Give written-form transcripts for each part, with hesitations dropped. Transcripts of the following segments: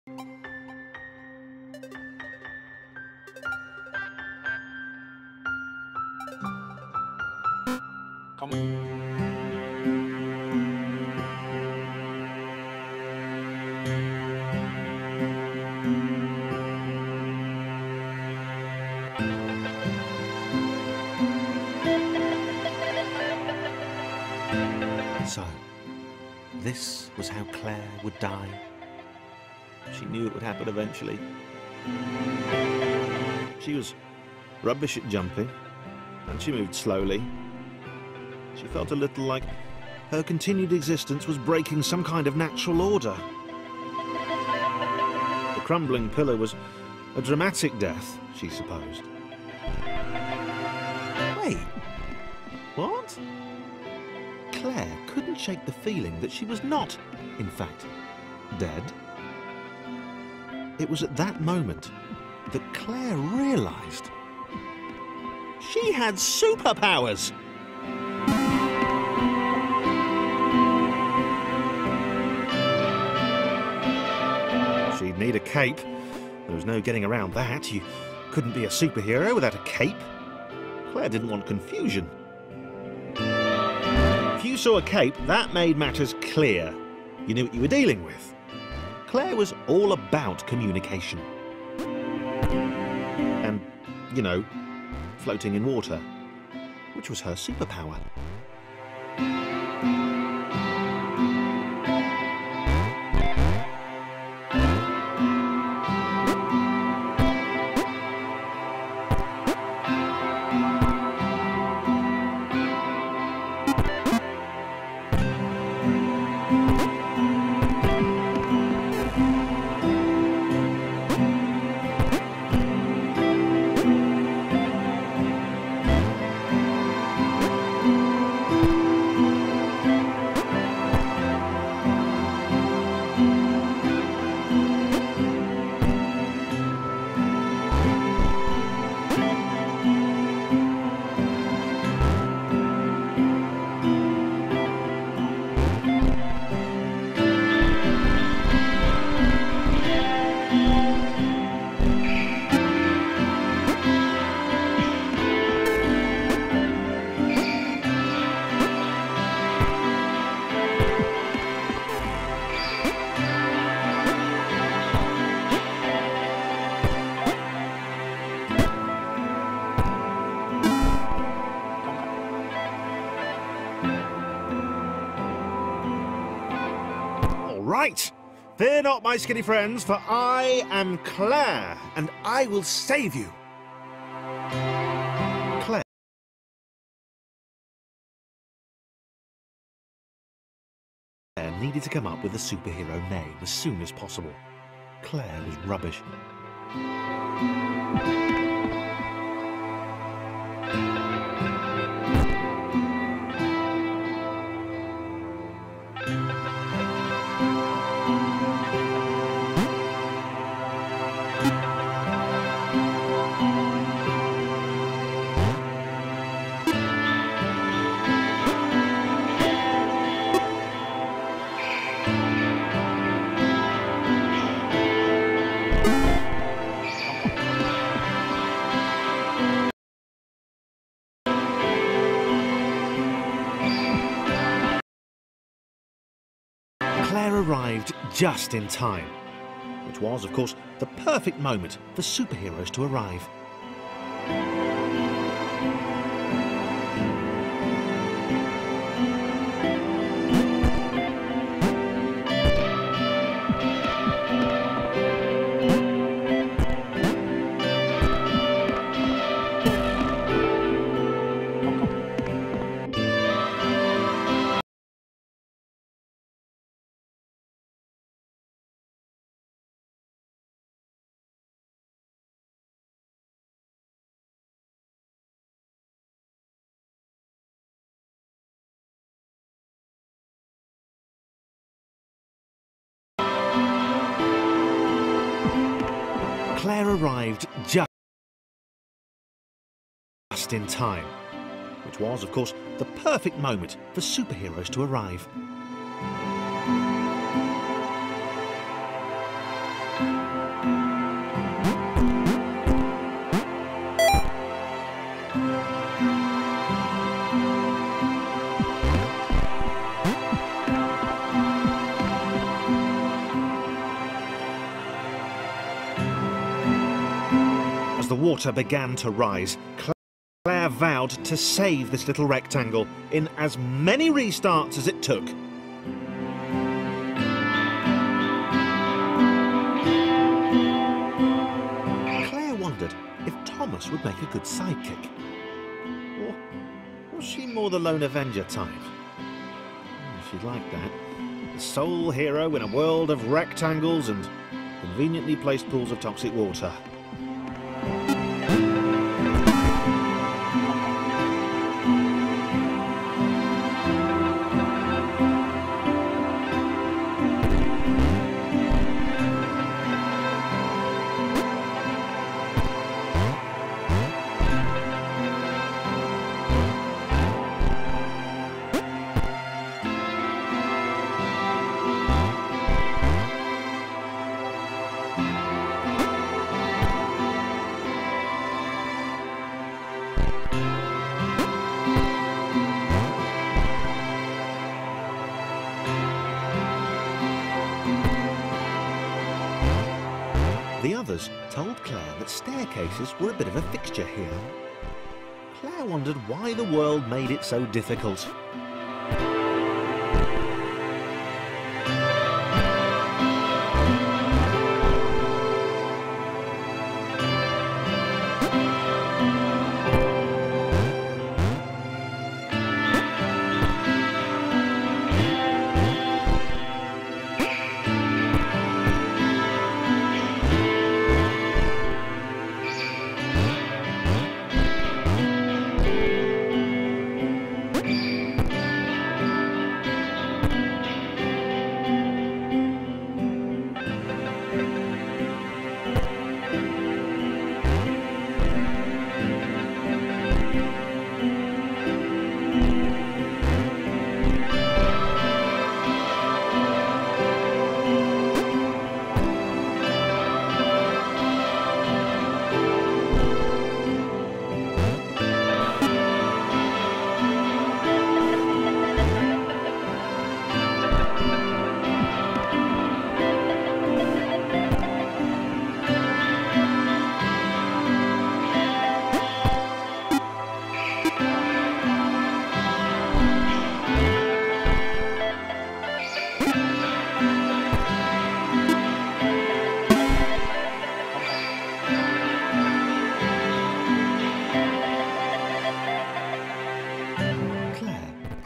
Come on. So, this was how Claire would die. She knew it would happen eventually. She was rubbish at jumping, and she moved slowly. She felt a little like her continued existence was breaking some kind of natural order. The crumbling pillar was a dramatic death, she supposed. Wait, what? Claire couldn't shake the feeling that she was not, in fact, dead. It was at that moment that Claire realised she had superpowers! She'd need a cape. There was no getting around that. You couldn't be a superhero without a cape. Claire didn't want confusion. If you saw a cape, that made matters clear. You knew what you were dealing with. Claire was all about communication. And, you know, floating in water, which was her superpower. Right! Fear not, my skinny friends, for I am Claire, and I will save you. Claire needed to come up with a superhero name as soon as possible. Claire was rubbish. Claire arrived just in time, which was, of course, the perfect moment for superheroes to arrive. Claire arrived just in time, which was, of course, the perfect moment for superheroes to arrive. as the water began to rise, Claire vowed to save this little rectangle in as many restarts as it took. Claire wondered if Thomas would make a good sidekick. Or was she more the lone Avenger type? She'd like that. The sole hero in a world of rectangles and conveniently placed pools of toxic water. The others told Claire that staircases were a bit of a fixture here. Claire wondered why the world made it so difficult.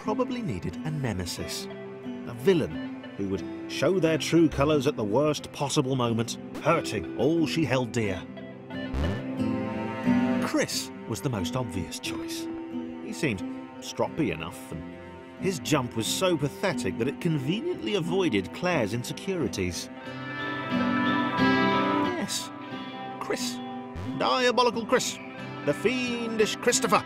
Probably needed a nemesis, a villain who would show their true colours at the worst possible moment, hurting all she held dear. Chris was the most obvious choice. He seemed stroppy enough, and his jump was so pathetic that it conveniently avoided Claire's insecurities. Yes, Chris. Diabolical Chris. The fiendish Christopher.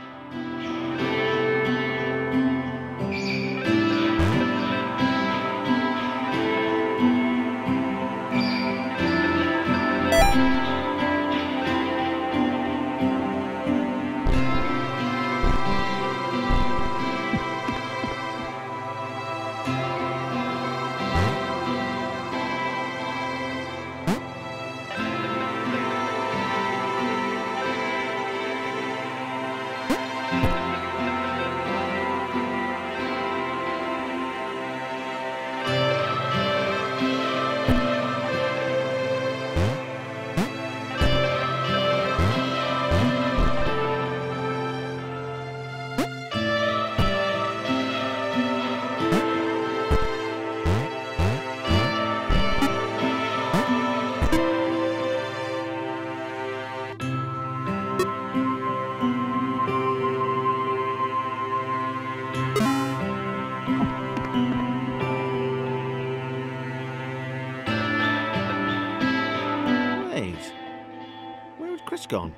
Chris gone?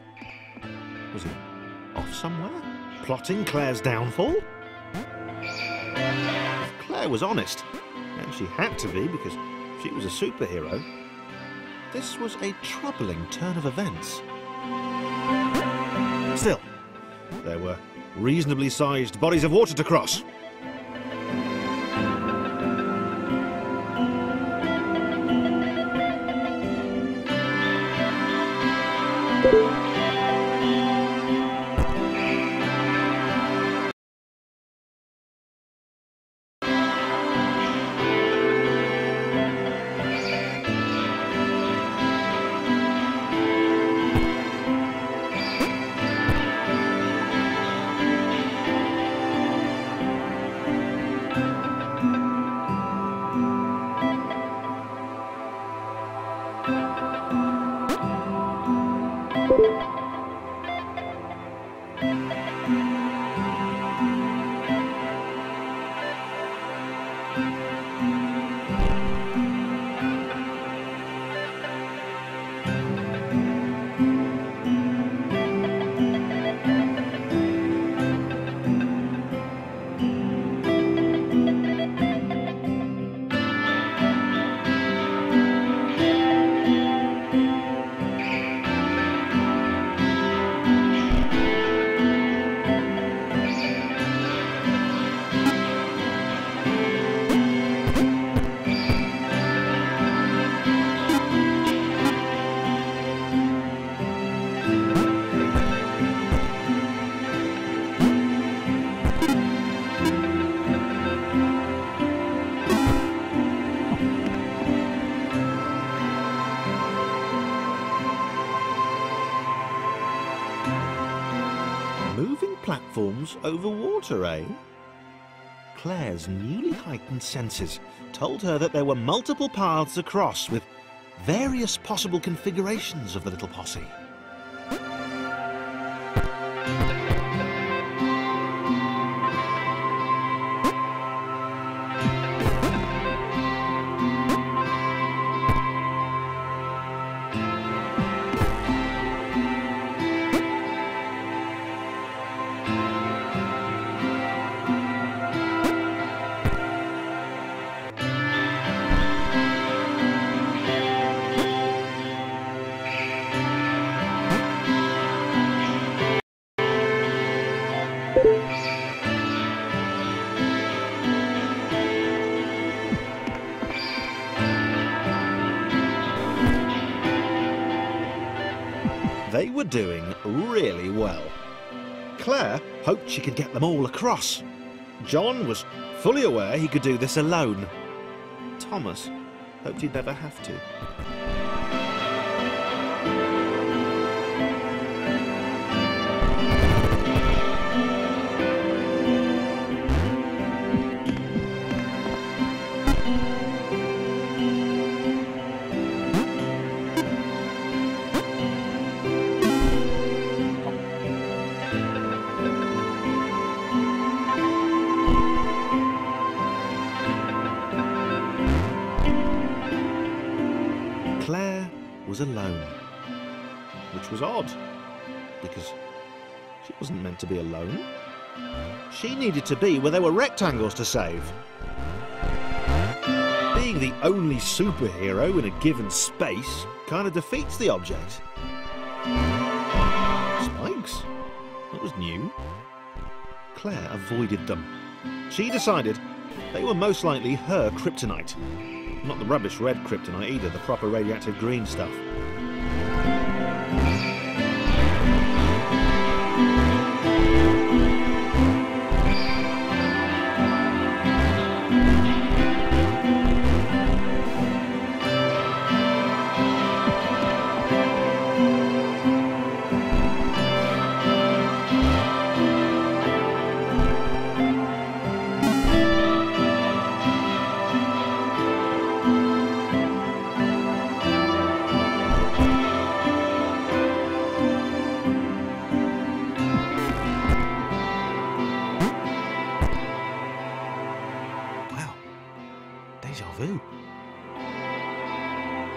Was he off somewhere, plotting Claire's downfall? If Claire was honest, and she had to be because she was a superhero, this was a troubling turn of events. Still, there were reasonably sized bodies of water to cross. Moving platforms over water, eh? Claire's newly heightened senses told her that there were multiple paths across with various possible configurations of the little posse. They were doing really well. Claire hoped she could get them all across. John was fully aware he could do this alone. Thomas hoped he'd never have to. Claire was alone, which was odd, because she wasn't meant to be alone. She needed to be where there were rectangles to save. Being the only superhero in a given space kind of defeats the object. Spikes? That was new. Claire avoided them. She decided they were most likely her kryptonite. Not the rubbish red kryptonite either, the proper radioactive green stuff. Deja vu.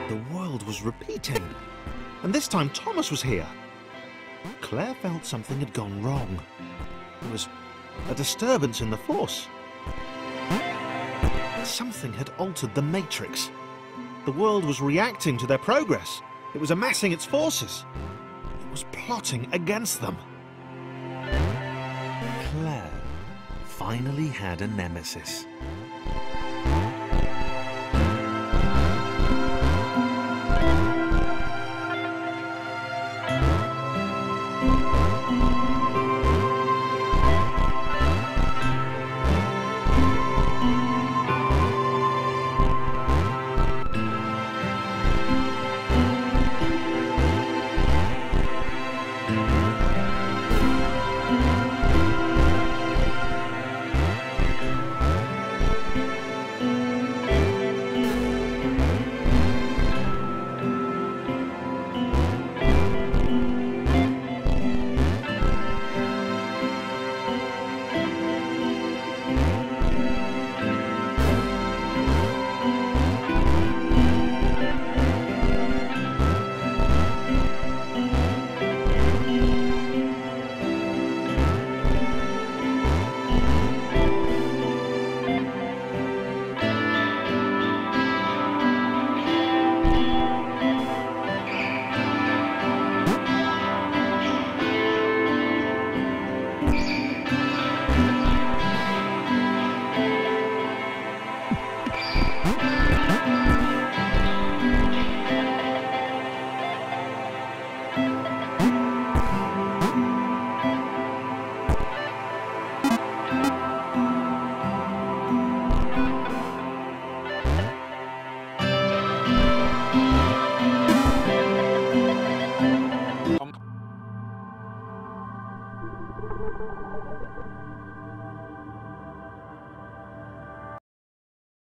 The world was repeating, and this time Thomas was here. Claire felt something had gone wrong. There was a disturbance in the Force. Something had altered the Matrix. The world was reacting to their progress. It was amassing its forces. It was plotting against them. Claire finally had a nemesis.